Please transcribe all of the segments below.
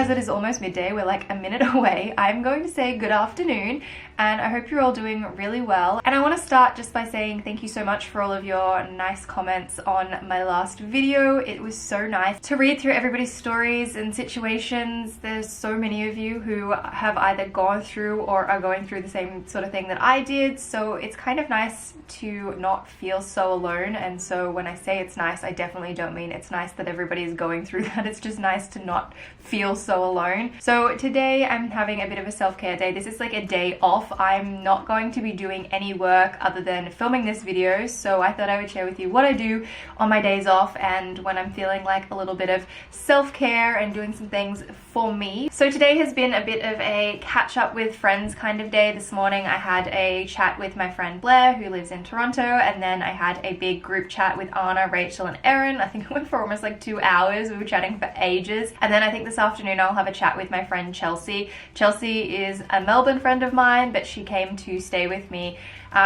as it is almost midday, we're like a minute away, I'm going to say good afternoon, and I hope you're all doing really well. And I want to start just by saying thank you so much for all of your nice comments on my last video. It was so nice to read through everybody's stories and situations. There's so many of you who have either gone through or are going through the same sort of thing that I did, so it's kind of nice to not feel so alone. And so when I say it's nice, I definitely don't mean it's nice that everybody is going through that. It's just nice to not feel so alone. So today I'm having a bit of a self-care day. This is like a day off. I'm not going to be doing any work other than filming this video, so I thought I would share with you what I do on my days off and when I'm feeling like a little bit of self-care and doing some things for me. So today has been a bit of a catch up with friends kind of day. This morning I had a chat with my friend Blair, who lives in Toronto, and then I had a big group chat with Anna, Rachel and Erin. I think it went for almost like 2 hours. We were chatting for ages. And then I think this afternoon I'll have a chat with my friend Chelsea. Chelsea is a Melbourne friend of mine, but she came to stay with me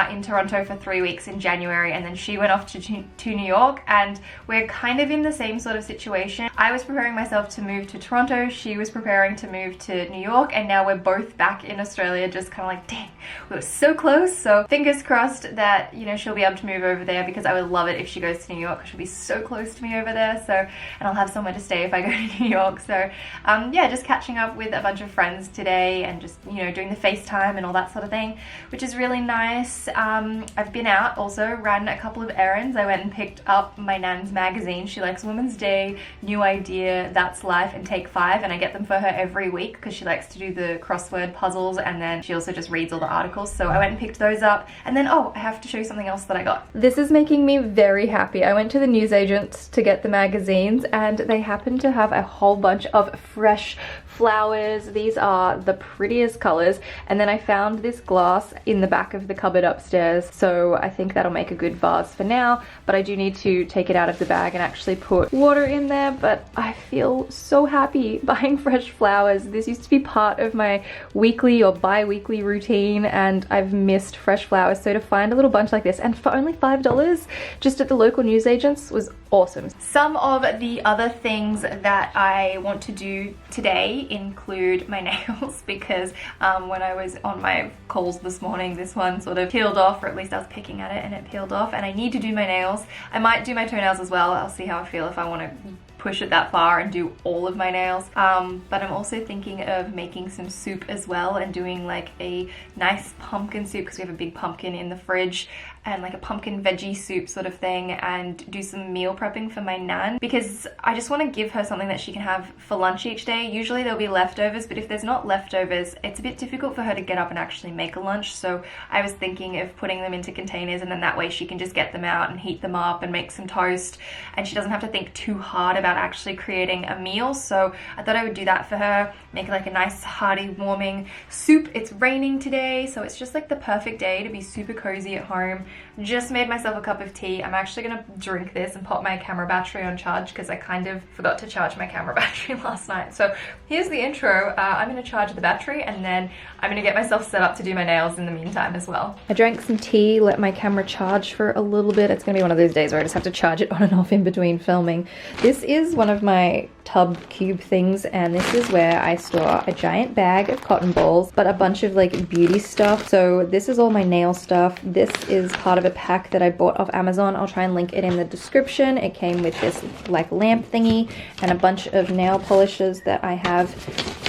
in Toronto for 3 weeks in January, and then she went off to New York, and we're kind of in the same sort of situation. I was preparing myself to move to Toronto, she was preparing to move to New York, and now we're both back in Australia, just kind of like, dang, we were so close. So fingers crossed that, you know, she'll be able to move over there, because I would love it if she goes to New York. She'll be so close to me over there, so, and I'll have somewhere to stay if I go to New York. So yeah, just catching up with a bunch of friends today and just, you know, doing the FaceTime and all that sort of thing, which is really nice. I've been out, also ran a couple of errands. I went and picked up my nan's magazine. She likes Women's Day, New Idea, That's Life and Take 5, and I get them for her every week because she likes to do the crossword puzzles, and then she also just reads all the articles. So I went and picked those up, and then I have to show you something else that I got. This is making me very happy. I went to the newsagents to get the magazines, and they happen to have a whole bunch of fresh flowers. These are the prettiest colors, and then I found this glass in the back of the cupboard upstairs, so I think that'll make a good vase for now, but I do need to take it out of the bag and actually put water in there. But I feel so happy buying fresh flowers. This used to be part of my weekly or bi-weekly routine, and I've missed fresh flowers, so to find a little bunch like this, and for only $5 just at the local newsagents, was awesome. Some of the other things that I want to do today include my nails, because when I was on my calls this morning, this one sort of peeled off, or at least I was picking at it and it peeled off, and I need to do my nails. I might do my toenails as well. I'll see how I feel if I want to push it that far and do all of my nails. But I'm also thinking of making some soup as well, and doing like a nice pumpkin soup, because we have a big pumpkin in the fridge, and like a pumpkin veggie soup sort of thing, and do some meal prepping for my nan, because I just want to give her something that she can have for lunch each day. Usually there'll be leftovers, but if there's not leftovers, it's a bit difficult for her to get up and actually make a lunch. So I was thinking of putting them into containers, and then that way she can just get them out and heat them up and make some toast, and she doesn't have to think too hard about actually creating a meal. So I thought I would do that for her, make like a nice hearty warming soup. It's raining today, so it's just like the perfect day to be super cozy at home. Just made myself a cup of tea. I'm actually gonna drink this and pop my camera battery on charge, because I kind of forgot to charge my camera battery last night. So here's the intro. I'm gonna charge the battery, and then I'm gonna get myself set up to do my nails in the meantime as well. I drank some tea, let my camera charge for a little bit. It's gonna be one of those days where I just have to charge it on and off in between filming. This is one of my tub cube things, and this is where I store a giant bag of cotton balls, but a bunch of like beauty stuff. So this is all my nail stuff. This is part of a pack that I bought off Amazon. I'll try and link it in the description. It came with this like lamp thingy and a bunch of nail polishes that I have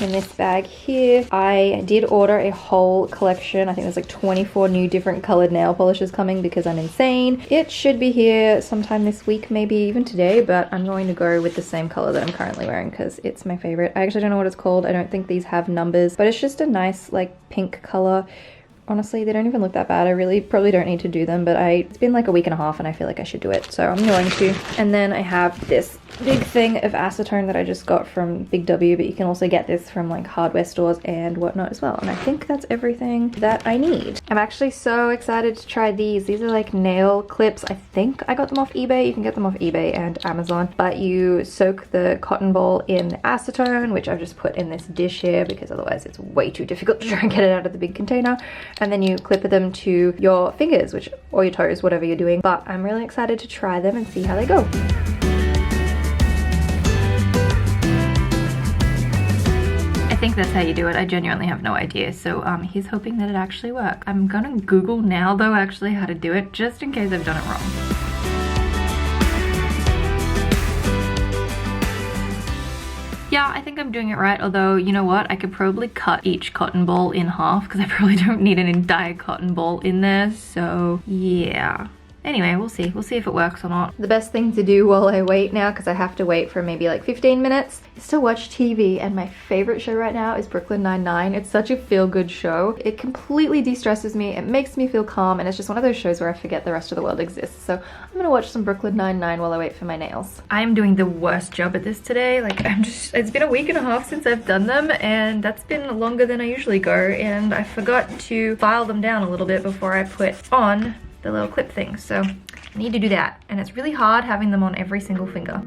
in this bag here. I did order a whole collection. I think there's like 24 new different colored nail polishes coming, because I'm insane. It should be here sometime this week, maybe even today, but I'm going to go with the same color that I'm currently wearing because it's my favorite. I actually don't know what it's called. I don't think these have numbers, but it's just a nice like pink color. Honestly, they don't even look that bad. I really probably don't need to do them, but it's been like a week and a half and I feel like I should do it, so I'm going to. And then I have this big thing of acetone that I just got from Big W, but you can also get this from like hardware stores and whatnot as well. And I think that's everything that I need. I'm actually so excited to try these. These are like nail clips. I think I got them off eBay. You can get them off eBay and Amazon, but you soak the cotton ball in acetone, which I've just put in this dish here because otherwise it's way too difficult to try and get it out of the big container. And then you clip them to your fingers, or your toes, whatever you're doing. But I'm really excited to try them and see how they go. think that's how you do it. I genuinely have no idea. So he's hoping that it actually works. I'm gonna Google now though actually how to do it, just in case I've done it wrong. Yeah, I think I'm doing it right, although, you know what? I could probably cut each cotton ball in half because I probably don't need an entire cotton ball in there, so yeah. Anyway, we'll see. We'll see if it works or not. The best thing to do while I wait now, because I have to wait for maybe like 15 minutes, is to watch TV. And my favorite show right now is Brooklyn Nine-Nine. It's such a feel-good show. It completely de-stresses me. It makes me feel calm. And it's just one of those shows where I forget the rest of the world exists. So I'm gonna watch some Brooklyn Nine-Nine while I wait for my nails. I'm doing the worst job at this today. Like it's been a week and a half since I've done them. And that's been longer than I usually go. And I forgot to file them down a little bit before I put on the little clip thing, so I need to do that, and it's really hard having them on every single finger.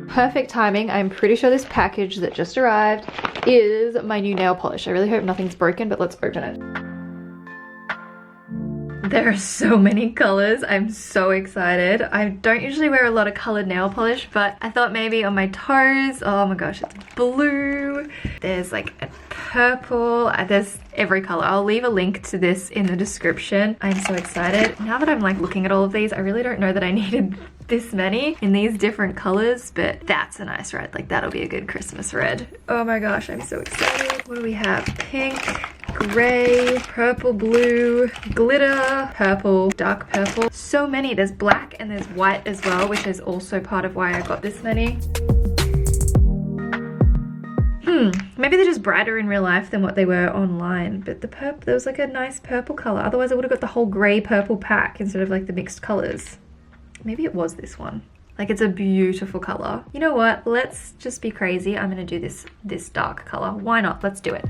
Perfect timing. I'm pretty sure this package that just arrived is my new nail polish. I really hope nothing's broken, but let's open it. There are so many colors. I'm so excited. I don't usually wear a lot of colored nail polish, but I thought maybe on my toes, oh my gosh, it's blue. There's like a purple, there's every color. I'll leave a link to this in the description. I'm so excited. Now that I'm like looking at all of these, I really don't know that I needed this many in these different colors, but that's a nice red. Like that'll be a good Christmas red. Oh my gosh, I'm so excited. What do we have? Pink, gray, purple, blue, glitter, purple, dark purple. So many. There's black and there's white as well, which is also part of why I got this many. Maybe they're just brighter in real life than what they were online, but the purple, there was like a nice purple color. Otherwise I would have got the whole gray purple pack instead of like the mixed colors. Maybe it was this one. Like it's a beautiful color. You know what? Let's just be crazy. I'm gonna do this dark color. Why not? Let's do it.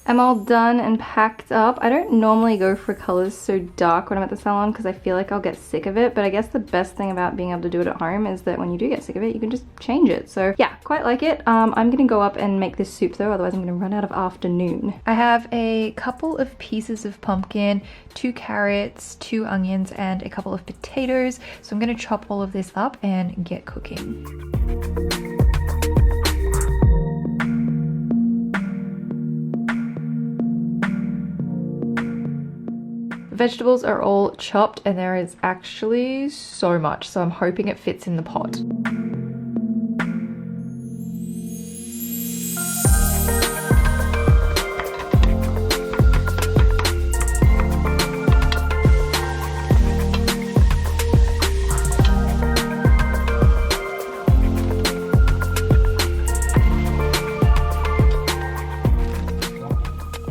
I'm all done and packed up. I don't normally go for colors so dark when I'm at the salon because I feel like I'll get sick of it, but I guess the best thing about being able to do it at home is that when you do get sick of it, you can just change it. So yeah, quite like it. I'm gonna go up and make this soup though, otherwise I'm gonna run out of afternoon. I have a couple of pieces of pumpkin, 2 carrots, 2 onions, and a couple of potatoes. So I'm gonna chop all of this up and get cooking. Vegetables are all chopped and there is actually so much, so I'm hoping it fits in the pot.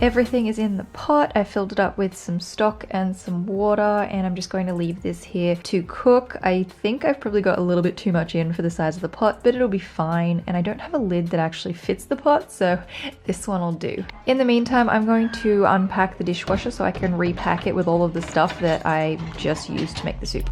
Everything is in the pot. I filled it up with some stock and some water, and I'm just going to leave this here to cook. I think I've probably got a little bit too much in for the size of the pot, but it'll be fine. And I don't have a lid that actually fits the pot, so this one will do. In the meantime, I'm going to unpack the dishwasher so I can repack it with all of the stuff that I just used to make the soup.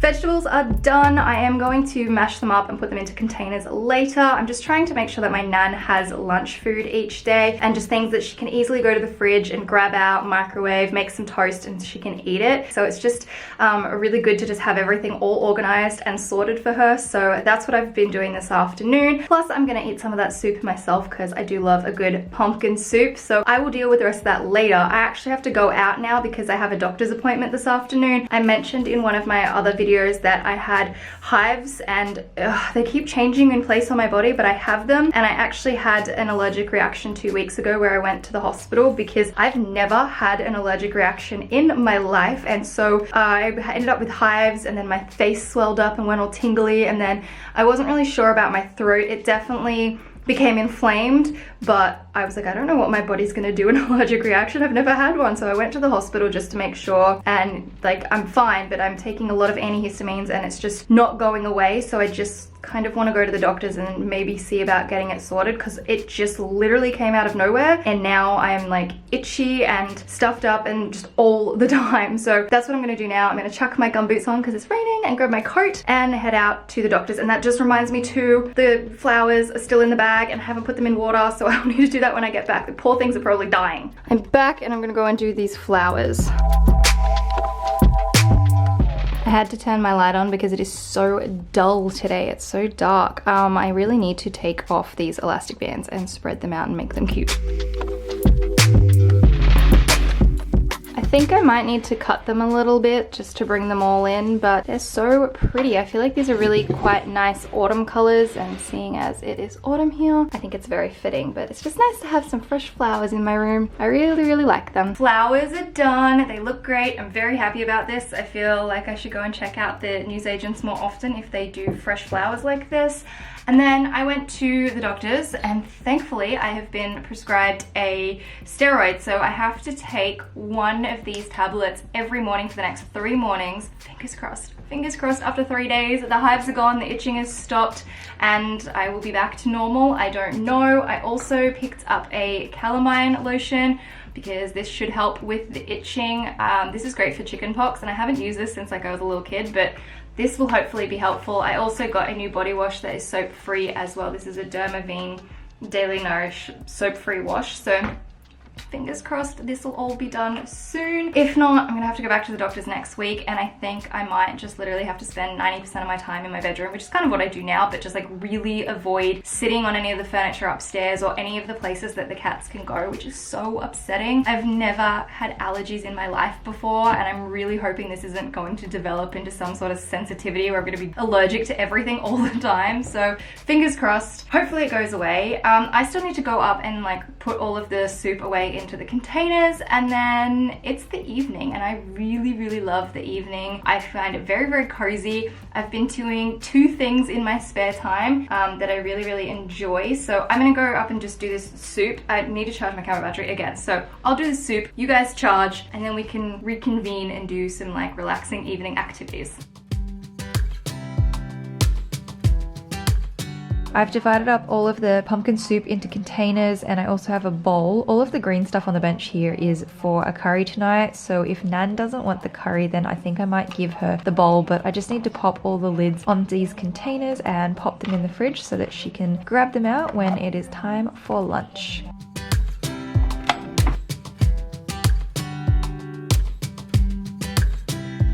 Vegetables are done. I am going to mash them up and put them into containers later. I'm just trying to make sure that my nan has lunch food each day and just things that she can easily go to the fridge and grab out, microwave, make some toast, and she can eat it. So it's just really good to just have everything all organized and sorted for her. So that's what I've been doing this afternoon. Plus I'm gonna eat some of that soup myself because I do love a good pumpkin soup. So I will deal with the rest of that later. I actually have to go out now because I have a doctor's appointment this afternoon. I mentioned in one of my other videos that I had hives and they keep changing in place on my body, but I have them. And I actually had an allergic reaction 2 weeks ago where I went to the hospital because I've never had an allergic reaction in my life. And so I ended up with hives, and then my face swelled up and went all tingly, and then I wasn't really sure about my throat. It definitely became inflamed, but I was like, I don't know what my body's gonna do in an allergic reaction. I've never had one. So I went to the hospital just to make sure, and like I'm fine, but I'm taking a lot of antihistamines and it's just not going away. So I just kind of want to go to the doctors and maybe see about getting it sorted, because it just literally came out of nowhere and now I'm like itchy and stuffed up and just all the time. So that's what I'm going to do now. I'm going to chuck my gumboots on because it's raining and grab my coat and head out to the doctors. And that just reminds me too, the flowers are still in the bag and I haven't put them in water, so I'll need to do that when I get back. The poor things are probably dying. I'm back and I'm going to go and do these flowers. I had to turn my light on because it is so dull today. It's so dark. I really need to take off these elastic bands and spread them out and make them cute. I think I might need to cut them a little bit just to bring them all in, but they're so pretty. I feel like these are really quite nice autumn colors, and seeing as it is autumn here, I think it's very fitting. But it's just nice to have some fresh flowers in my room. I really like them. Flowers are done. They look great. I'm very happy about this. I feel like I should go and check out the newsagents more often if they do fresh flowers like this. And then I went to the doctors, and thankfully I have been prescribed a steroid. So I have to take one of these tablets every morning for the next 3 mornings. Fingers crossed. Fingers crossed after 3 days the hives are gone, the itching has stopped, and I will be back to normal. I don't know. I also picked up a calamine lotion because this should help with the itching. This is great for chickenpox, and I haven't used this since like I was a little kid, but this will hopefully be helpful. I also got a new body wash that is soap free as well. This is a Dermaveen Daily Nourish soap free wash. So fingers crossed this will all be done soon. If not, I'm gonna have to go back to the doctors next week, and I think I might just literally have to spend 90% of my time in my bedroom, which is kind of what I do now, but just like really avoid sitting on any of the furniture upstairs or any of the places that the cats can go, which is so upsetting. I've never had allergies in my life before, and I'm really hoping this isn't going to develop into some sort of sensitivity where I'm gonna be allergic to everything all the time. So fingers crossed, hopefully it goes away. I still need to go up and like put all of the soup away into the containers, and then it's the evening, and I really love the evening. I find it very cozy. I've been doing 2 things in my spare time that I really enjoy. So I'm gonna go up and just do this soup. I need to charge my camera battery again, so I'll do the soup, you guys charge, and then we can reconvene and do some like relaxing evening activities. I've divided up all of the pumpkin soup into containers, and I also have a bowl. All of the green stuff on the bench here is for a curry tonight, so if Nan doesn't want the curry, then I think I might give her the bowl, but I just need to pop all the lids on these containers and pop them in the fridge so that she can grab them out when it is time for lunch.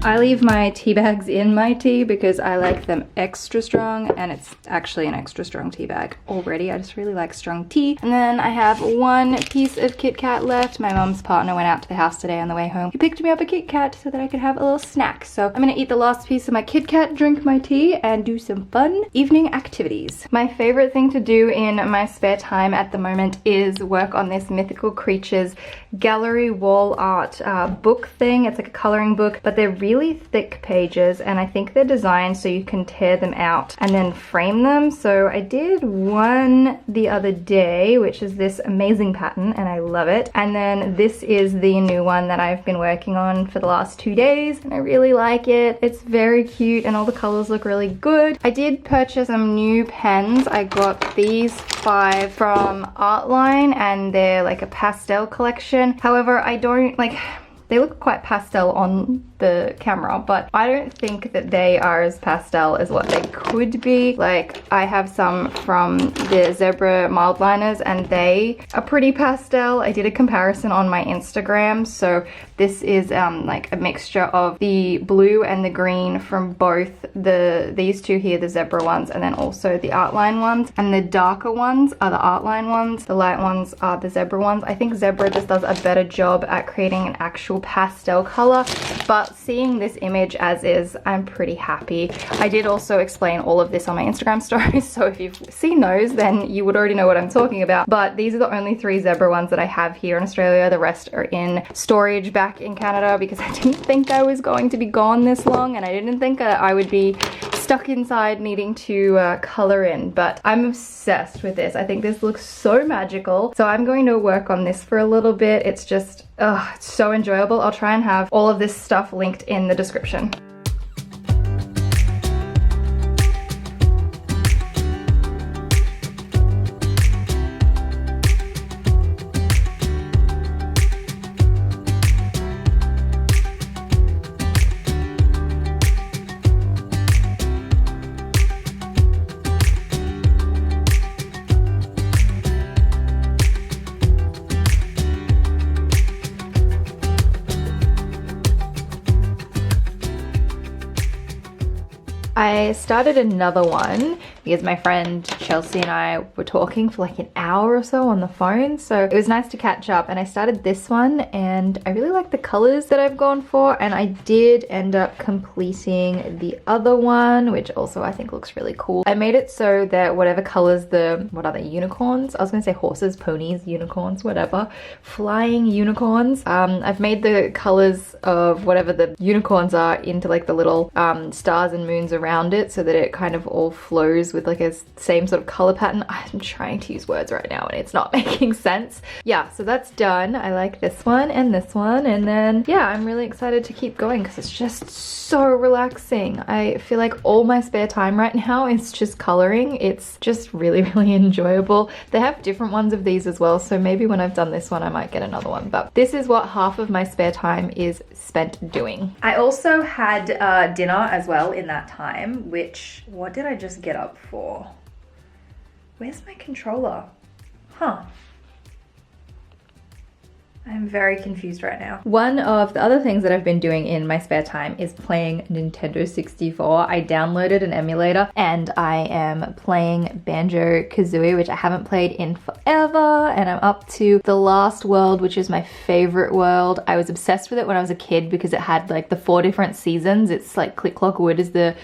I leave my tea bags in my tea because I like them extra strong, and it's actually an extra strong tea bag already. I just really like strong tea. And then I have 1 piece of Kit Kat left. My mom's partner went out to the house today on the way home. He picked me up a Kit Kat so that I could have a little snack. So I'm gonna eat the last piece of my Kit Kat, drink my tea, and do some fun evening activities. My favorite thing to do in my spare time at the moment is work on this Mythical Creatures gallery wall art book thing. It's like a coloring book, but they're really thick pages, and I think they're designed so you can tear them out and then frame them. So I did one the other day, which is this amazing pattern, and I love it. And then this is the new one that I've been working on for the last 2 days, and I really like it. It's very cute and all the colors look really good. I did purchase some new pens. I got these 5 from Artline, and they're like a pastel collection. However, I don't like, they look quite pastel on the camera, but I don't think that they are as pastel as what they could be. Like, I have some from the Zebra mild liners, and they are pretty pastel. I did a comparison on my Instagram, so this is like a mixture of the blue and the green from both these 2 here, the Zebra ones, and then also the Artline ones. And the darker ones are the Artline ones, the light ones are the Zebra ones. I think Zebra just does a better job at creating an actual pastel color, but seeing this image as is, I'm pretty happy. I did also explain all of this on my Instagram stories, so if you've seen those, then you would already know what I'm talking about. But these are the only 3 Zebra ones that I have here in Australia. The rest are in storage back in Canada because I didn't think I was going to be gone this long, and I didn't think I would be stuck inside needing to color in, but I'm obsessed with this. I think this looks so magical. So I'm going to work on this for a little bit. It's just, it's so enjoyable. I'll try and have all of this stuff linked in the description. I started another one because my friend Chelsea and I were talking for like an hour or so on the phone, so it was nice to catch up. And I started this one and I really like the colors that I've gone for, and I did end up completing the other one, which also I think looks really cool. I made it so that whatever colors what are they, unicorns? I was gonna say horses, ponies, unicorns, whatever. Flying unicorns. I've made the colors of whatever the unicorns are into like the little stars and moons around it, so that it kind of all flows with like a same sort of color pattern. I'm trying to use words right now and it's not making sense. Yeah, so that's done. I like this one, and then yeah, I'm really excited to keep going because it's just so relaxing. I feel like all my spare time right now is just coloring. It's just really, really enjoyable. They have different ones of these as well, so maybe when I've done this one I might get another one, but this is what half of my spare time is spent doing. I also had dinner as well in that time, which, what did I just get up for? Where's my controller? Huh. I'm very confused right now. One of the other things that I've been doing in my spare time is playing Nintendo 64. I downloaded an emulator and I am playing Banjo-Kazooie, which I haven't played in forever, and I'm up to the last world, which is my favorite world. I was obsessed with it when I was a kid because it had like the 4 different seasons. It's like Click Clock Wood is the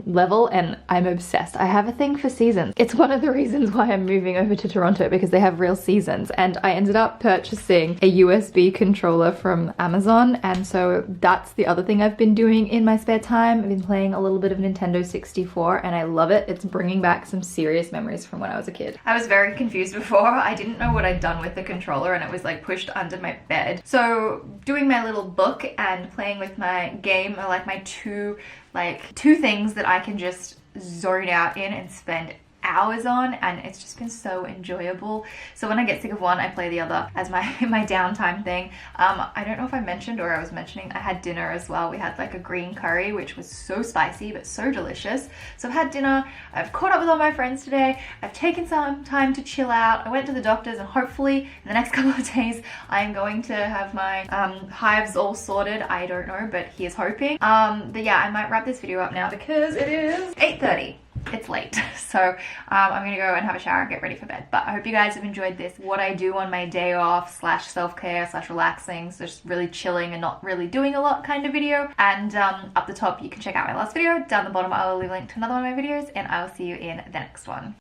level, and I'm obsessed. I have a thing for seasons. It's one of the reasons why I'm moving over to Toronto, because they have real seasons, and I ended up purchasing a USB controller from Amazon, and so that's the other thing I've been doing in my spare time. I've been playing a little bit of Nintendo 64 and I love it. It's bringing back some serious memories from when I was a kid. I was very confused before. I didn't know what I'd done with the controller and it was like pushed under my bed. So doing my little book and playing with my game are like my two things that I can just zone out in and spend hours on, and it's just been so enjoyable. So when I get sick of one, I play the other as my downtime thing. I don't know if I mentioned, or I was mentioning, I had dinner as well. We had like a green curry, which was so spicy but so delicious. So I've had dinner, I've caught up with all my friends today, I've taken some time to chill out. I went to the doctors, and hopefully in the next couple of days I'm going to have my hives all sorted. I don't know, but here's hoping. But yeah, I might wrap this video up now because it is 8:30. It's late, so I'm gonna go and have a shower and get ready for bed. But I hope you guys have enjoyed this, what I do on my day off / self-care / relaxing, so just really chilling and not really doing a lot kind of video. And up the top you can check out my last video. Down the bottom I will leave a link to another one of my videos, and I will see you in the next one.